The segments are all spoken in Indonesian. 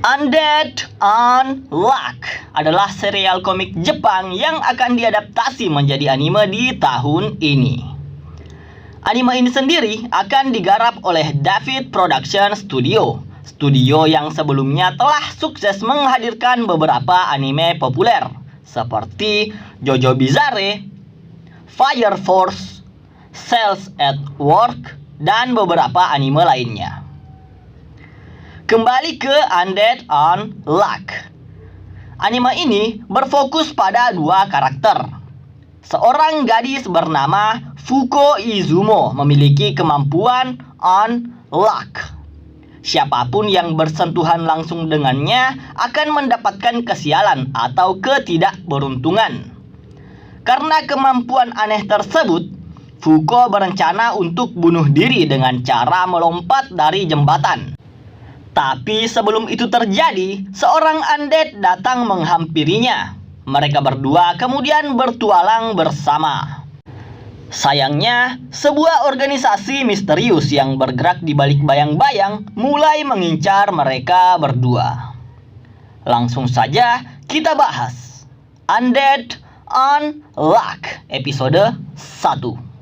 Undead Unluck adalah serial komik Jepang yang akan diadaptasi menjadi anime di tahun ini. Anime ini sendiri akan digarap oleh David Production Studio, studio yang sebelumnya telah sukses menghadirkan beberapa anime populer seperti JoJo Bizarre, Fire Force, Cells at Work, dan beberapa anime lainnya. Kembali ke Undead Unluck. Anime ini berfokus pada dua karakter. Seorang gadis bernama Fuko Izumo memiliki kemampuan Unluck. Siapapun yang bersentuhan langsung dengannya akan mendapatkan kesialan atau ketidakberuntungan. Karena kemampuan aneh tersebut, Fuko berencana untuk bunuh diri dengan cara melompat dari jembatan. Tapi sebelum itu terjadi, seorang undead datang menghampirinya. Mereka berdua kemudian bertualang bersama. Sayangnya, sebuah organisasi misterius yang bergerak di balik bayang-bayang mulai mengincar mereka berdua. Langsung saja kita bahas Undead Unluck episode 1.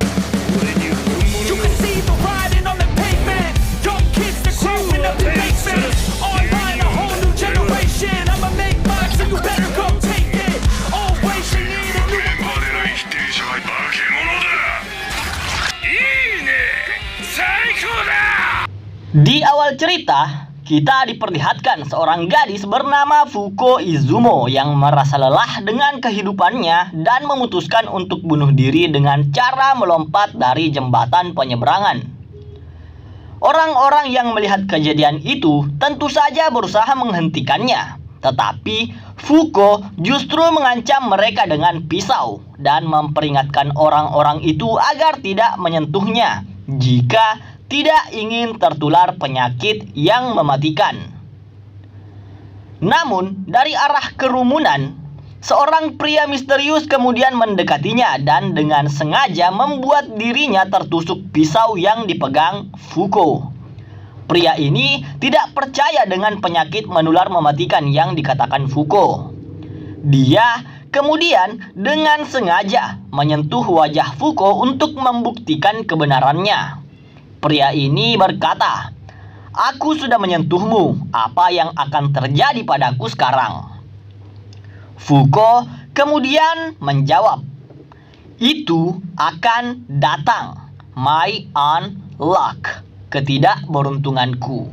Di awal cerita, kita diperlihatkan seorang gadis bernama Fuko Izumo yang merasa lelah dengan kehidupannya dan memutuskan untuk bunuh diri dengan cara melompat dari jembatan penyeberangan. Orang-orang yang melihat kejadian itu tentu saja berusaha menghentikannya, tetapi Fuko justru mengancam mereka dengan pisau dan memperingatkan orang-orang itu agar tidak menyentuhnya jika tidak ingin tertular penyakit yang mematikan. Namun, dari arah kerumunan, seorang pria misterius kemudian mendekatinya dan dengan sengaja membuat dirinya tertusuk pisau yang dipegang Fuko. Pria ini tidak percaya dengan penyakit menular mematikan yang dikatakan Fuko. Dia kemudian dengan sengaja menyentuh wajah Fuko untuk membuktikan kebenarannya. Pria ini berkata, "Aku sudah menyentuhmu, apa yang akan terjadi padaku sekarang?" Fuko kemudian menjawab, "Itu akan datang, my unluck, ketidakberuntunganku."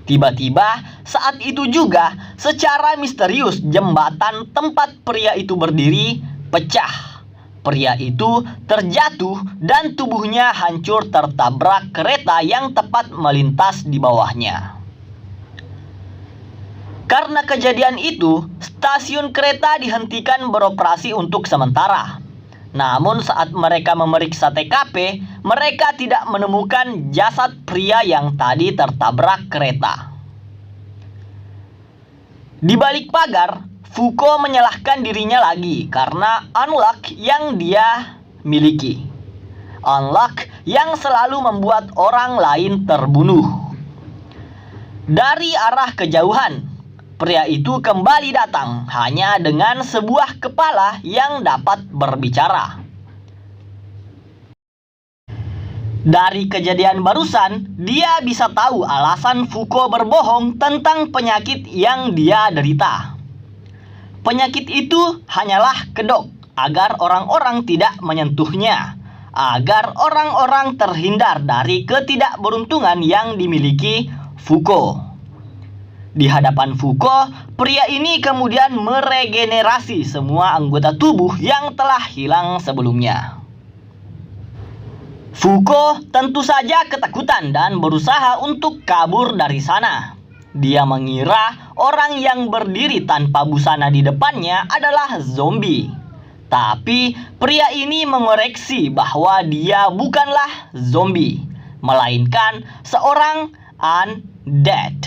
Tiba-tiba saat itu juga secara misterius jembatan tempat pria itu berdiri pecah. Pria itu terjatuh dan tubuhnya hancur tertabrak kereta yang tepat melintas di bawahnya. Karena kejadian itu, stasiun kereta dihentikan beroperasi untuk sementara. Namun saat mereka memeriksa TKP, mereka tidak menemukan jasad pria yang tadi tertabrak kereta. Di balik pagar, Fuko menyalahkan dirinya lagi karena unluck yang dia miliki. Unluck yang selalu membuat orang lain terbunuh. Dari arah kejauhan, pria itu kembali datang hanya dengan sebuah kepala yang dapat berbicara. Dari kejadian barusan, dia bisa tahu alasan Fuko berbohong tentang penyakit yang dia derita. Penyakit itu hanyalah kedok agar orang-orang tidak menyentuhnya, agar orang-orang terhindar dari ketidakberuntungan yang dimiliki Fuko. Di hadapan Fuko, pria ini kemudian meregenerasi semua anggota tubuh yang telah hilang sebelumnya. Fuko tentu saja ketakutan dan berusaha untuk kabur dari sana. Dia mengira orang yang berdiri tanpa busana di depannya adalah zombie. Tapi pria ini mengoreksi bahwa dia bukanlah zombie, melainkan seorang undead.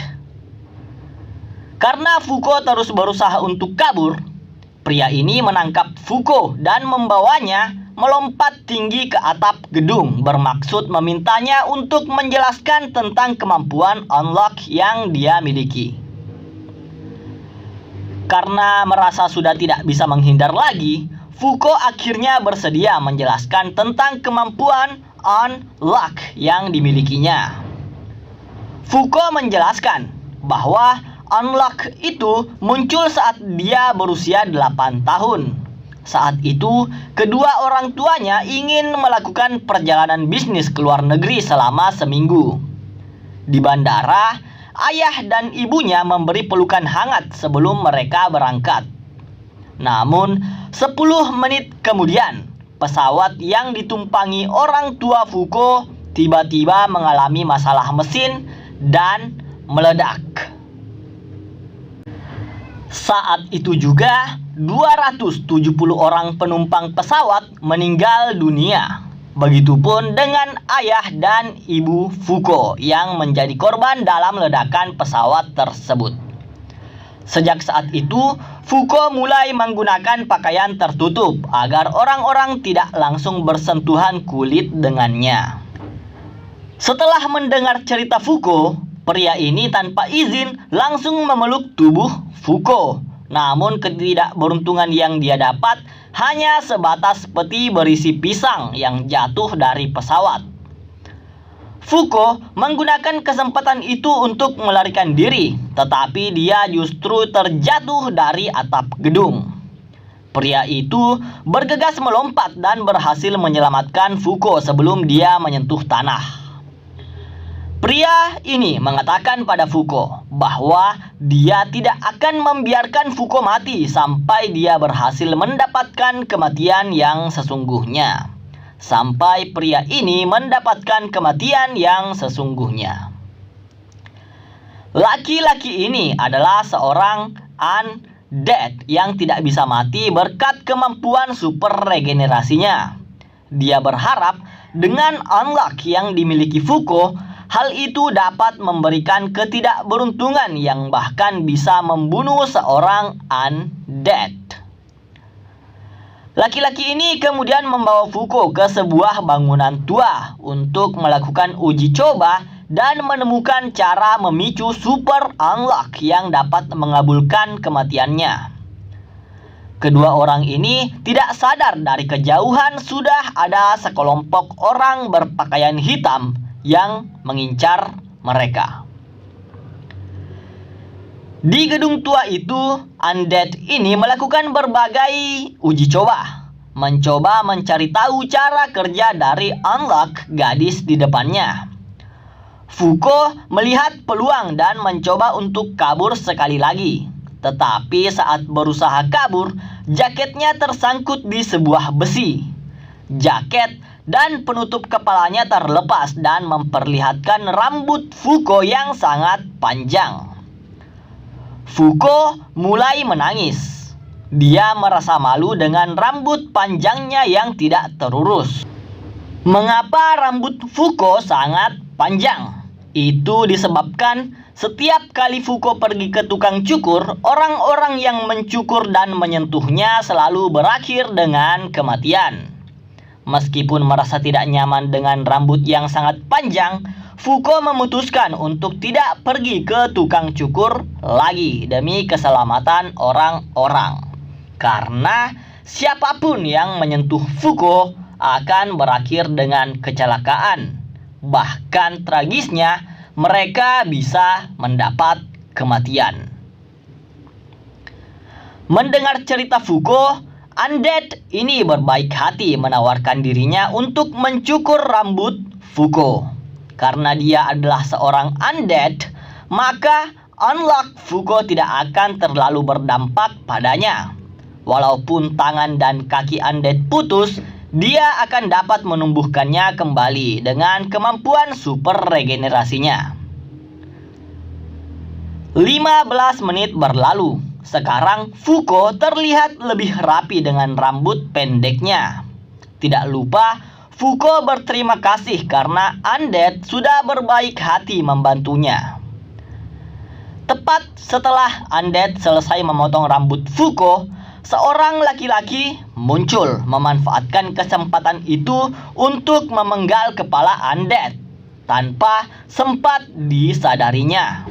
Karena Fuko terus berusaha untuk kabur, pria ini menangkap Fuko dan membawanya melompat tinggi ke atap gedung bermaksud memintanya untuk menjelaskan tentang kemampuan unlock yang dia miliki. Karena merasa sudah tidak bisa menghindar lagi, Fuko akhirnya bersedia menjelaskan tentang kemampuan unlock yang dimilikinya. Fuko menjelaskan bahwa unlock itu muncul saat dia berusia 8 tahun. Saat itu, kedua orang tuanya ingin melakukan perjalanan bisnis ke luar negeri selama seminggu. Di bandara, ayah dan ibunya memberi pelukan hangat sebelum mereka berangkat. Namun, 10 menit kemudian, pesawat yang ditumpangi orang tua Fuko tiba-tiba mengalami masalah mesin dan meledak. Saat itu juga, 270 orang penumpang pesawat meninggal dunia. Begitupun dengan ayah dan ibu Fuko yang menjadi korban dalam ledakan pesawat tersebut. Sejak saat itu, Fuko mulai menggunakan pakaian tertutup agar orang-orang tidak langsung bersentuhan kulit dengannya. Setelah mendengar cerita Fuko, pria ini tanpa izin langsung memeluk tubuh Fuko. Namun ketidakberuntungan yang dia dapat hanya sebatas peti berisi pisang yang jatuh dari pesawat. Fuko menggunakan kesempatan itu untuk melarikan diri, tetapi dia justru terjatuh dari atap gedung. Pria itu bergegas melompat dan berhasil menyelamatkan Fuko sebelum dia menyentuh tanah. Pria ini mengatakan pada Fuko bahwa dia tidak akan membiarkan Fuko mati sampai dia berhasil mendapatkan kematian yang sesungguhnya. Sampai pria ini mendapatkan kematian yang sesungguhnya. Laki-laki ini adalah seorang undead yang tidak bisa mati berkat kemampuan super regenerasinya. Dia berharap dengan unlock yang dimiliki Fuko, hal itu dapat memberikan ketidakberuntungan yang bahkan bisa membunuh seorang undead. Laki-laki ini kemudian membawa Fuko ke sebuah bangunan tua untuk melakukan uji coba dan menemukan cara memicu super unlock yang dapat mengabulkan kematiannya. Kedua orang ini tidak sadar dari kejauhan sudah ada sekelompok orang berpakaian hitam yang mengincar mereka. Di gedung tua itu, undead ini melakukan berbagai uji coba, mencoba mencari tahu cara kerja dari unlock gadis di depannya. Fuko melihat peluang dan mencoba untuk kabur sekali lagi. Tetapi saat berusaha kabur, jaketnya tersangkut di sebuah besi. Jaket dan penutup kepalanya terlepas dan memperlihatkan rambut Fuko yang sangat panjang. Fuko mulai menangis. Dia merasa malu dengan rambut panjangnya yang tidak terurus. Mengapa rambut Fuko sangat panjang? Itu disebabkan setiap kali Fuko pergi ke tukang cukur, orang-orang yang mencukur dan menyentuhnya selalu berakhir dengan kematian. Meskipun merasa tidak nyaman dengan rambut yang sangat panjang, Fuko memutuskan untuk tidak pergi ke tukang cukur lagi demi keselamatan orang-orang. Karena siapapun yang menyentuh Fuko akan berakhir dengan kecelakaan. Bahkan tragisnya, mereka bisa mendapat kematian. Mendengar cerita Fuko, undead ini berbaik hati menawarkan dirinya untuk mencukur rambut Fuko. Karena dia adalah seorang undead, maka unlock Fuko tidak akan terlalu berdampak padanya. Walaupun tangan dan kaki undead putus, dia akan dapat menumbuhkannya kembali dengan kemampuan super regenerasinya. 15 menit berlalu. Sekarang Fuko terlihat lebih rapi dengan rambut pendeknya. Tidak lupa, Fuko berterima kasih karena undead sudah berbaik hati membantunya. Tepat setelah undead selesai memotong rambut Fuko, seorang laki-laki muncul memanfaatkan kesempatan itu untuk memenggal kepala undead tanpa sempat disadarinya.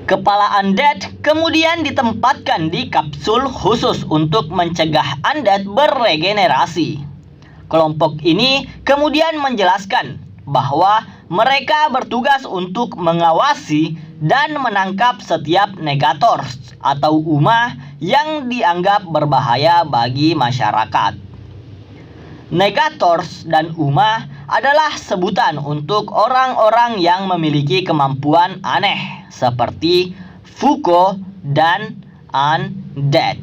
Kepala undead kemudian ditempatkan di kapsul khusus untuk mencegah undead beregenerasi. Kelompok ini kemudian menjelaskan bahwa mereka bertugas untuk mengawasi dan menangkap setiap negators atau umah yang dianggap berbahaya bagi masyarakat. Negators dan umah adalah sebutan untuk orang-orang yang memiliki kemampuan aneh seperti Fuko dan undead.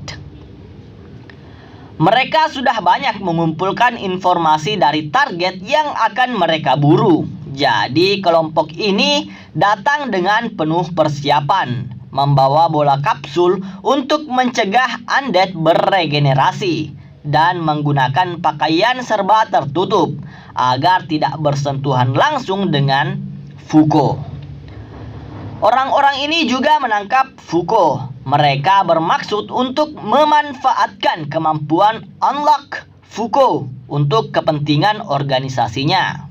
Mereka sudah banyak mengumpulkan informasi dari target yang akan mereka buru. Jadi kelompok ini datang dengan penuh persiapan, membawa bola kapsul untuk mencegah undead beregenerasi dan menggunakan pakaian serba tertutup agar tidak bersentuhan langsung dengan Fuko. Orang-orang ini juga menangkap Fuko. Mereka bermaksud untuk memanfaatkan kemampuan unlock Fuko untuk kepentingan organisasinya.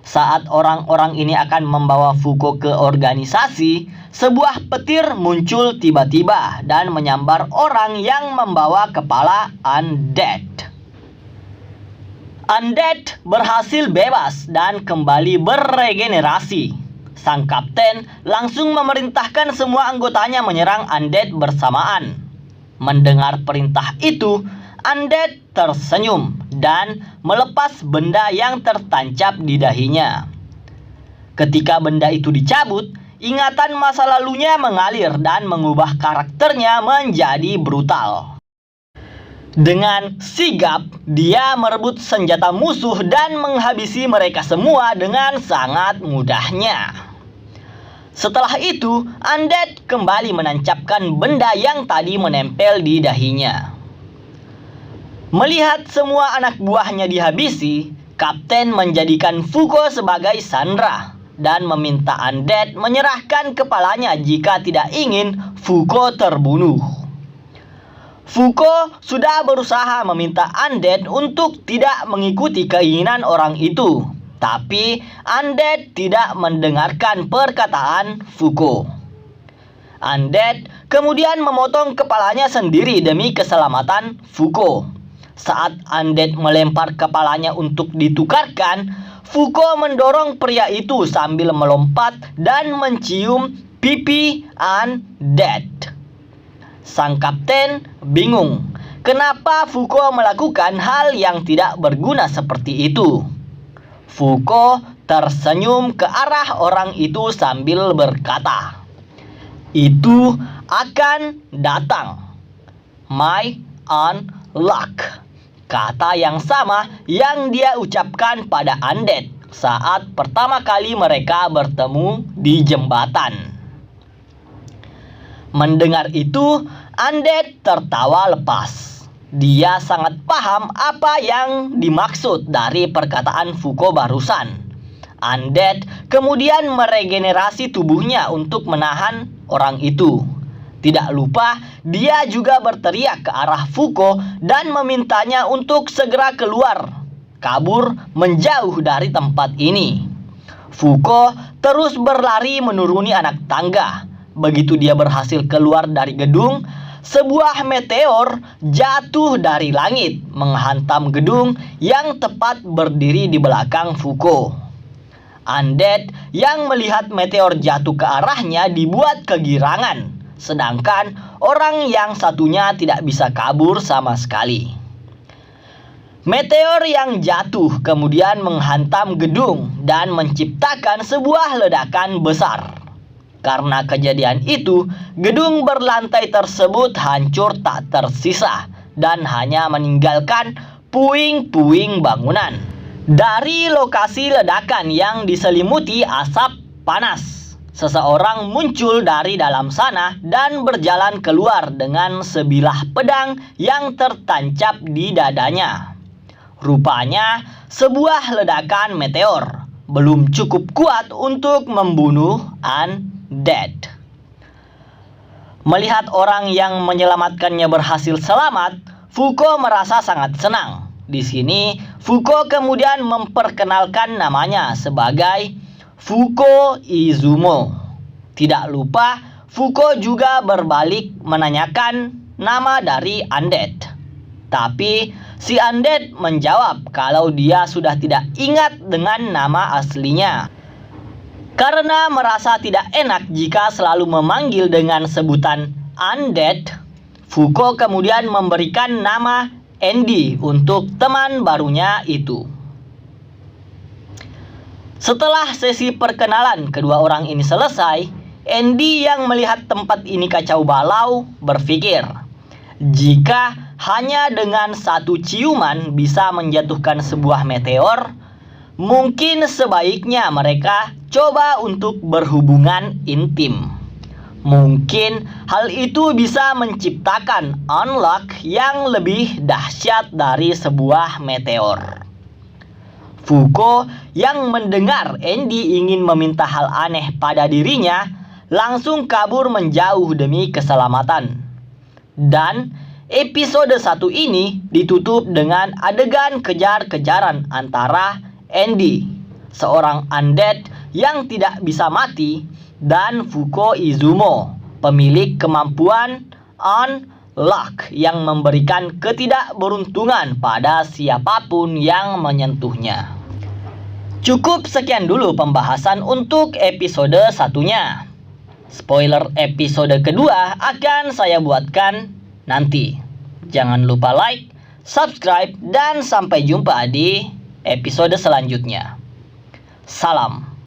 Saat orang-orang ini akan membawa Fuko ke organisasi, sebuah petir muncul tiba-tiba dan menyambar orang yang membawa kepala undead. Undead berhasil bebas dan kembali beregenerasi. Sang kapten langsung memerintahkan semua anggotanya menyerang undead bersamaan. Mendengar perintah itu, undead tersenyum dan melepas benda yang tertancap di dahinya. Ketika benda itu dicabut, ingatan masa lalunya mengalir dan mengubah karakternya menjadi brutal. Dengan sigap, dia merebut senjata musuh dan menghabisi mereka semua dengan sangat mudahnya. Setelah itu, undead kembali menancapkan benda yang tadi menempel di dahinya. Melihat semua anak buahnya dihabisi, kapten menjadikan Fuko sebagai sandera dan meminta undead menyerahkan kepalanya jika tidak ingin Fuko terbunuh. Fuko sudah berusaha meminta undead untuk tidak mengikuti keinginan orang itu, tapi undead tidak mendengarkan perkataan Fuko. Undead kemudian memotong kepalanya sendiri demi keselamatan Fuko. Saat undead melempar kepalanya untuk ditukarkan, Fuko mendorong pria itu sambil melompat dan mencium pipi undead. Sang kapten bingung, kenapa Fuko melakukan hal yang tidak berguna seperti itu. Fuko tersenyum ke arah orang itu sambil berkata, "Itu akan datang. My unluck." Kata yang sama yang dia ucapkan pada undead saat pertama kali mereka bertemu di jembatan. Mendengar itu, undead tertawa lepas. Dia sangat paham apa yang dimaksud dari perkataan Fuko barusan. Undead kemudian meregenerasi tubuhnya untuk menahan orang itu. Tidak lupa, dia juga berteriak ke arah Fuko dan memintanya untuk segera kabur menjauh dari tempat ini. Fuko terus berlari menuruni anak tangga. Begitu dia berhasil keluar dari gedung, sebuah meteor jatuh dari langit menghantam gedung yang tepat berdiri di belakang Fuko. Undead yang melihat meteor jatuh ke arahnya dibuat kegirangan, sedangkan orang yang satunya tidak bisa kabur sama sekali. Meteor yang jatuh kemudian menghantam gedung dan menciptakan sebuah ledakan besar. Karena kejadian itu, gedung berlantai tersebut hancur tak tersisa dan hanya meninggalkan puing-puing bangunan. Dari lokasi ledakan yang diselimuti asap panas, seseorang muncul dari dalam sana dan berjalan keluar dengan sebilah pedang yang tertancap di dadanya. Rupanya, sebuah ledakan meteor belum cukup kuat untuk membunuh undead. Melihat orang yang menyelamatkannya berhasil selamat, Fuko merasa sangat senang. Di sini, Fuko kemudian memperkenalkan namanya sebagai Fuko Izumo. Tidak lupa, Fuko juga berbalik menanyakan nama dari Undead. Tapi si Undead menjawab kalau dia sudah tidak ingat dengan nama aslinya. Karena merasa tidak enak jika selalu memanggil dengan sebutan Undead, Fuko kemudian memberikan nama Andy untuk teman barunya itu. Setelah sesi perkenalan kedua orang ini selesai, Andy yang melihat tempat ini kacau balau berpikir, jika hanya dengan satu ciuman bisa menjatuhkan sebuah meteor, mungkin sebaiknya mereka coba untuk berhubungan intim. Mungkin hal itu bisa menciptakan unlock yang lebih dahsyat dari sebuah meteor. Fuko yang mendengar Andy ingin meminta hal aneh pada dirinya langsung kabur menjauh demi keselamatan. Dan episode 1 ini ditutup dengan adegan kejar-kejaran antara Andy, seorang undead yang tidak bisa mati, dan Fuko Izumo, pemilik kemampuan unlock yang memberikan ketidakberuntungan pada siapapun yang menyentuhnya. Cukup sekian dulu pembahasan untuk episode satunya. Spoiler episode kedua akan saya buatkan nanti. Jangan lupa like, subscribe, dan sampai jumpa di episode selanjutnya. Salam.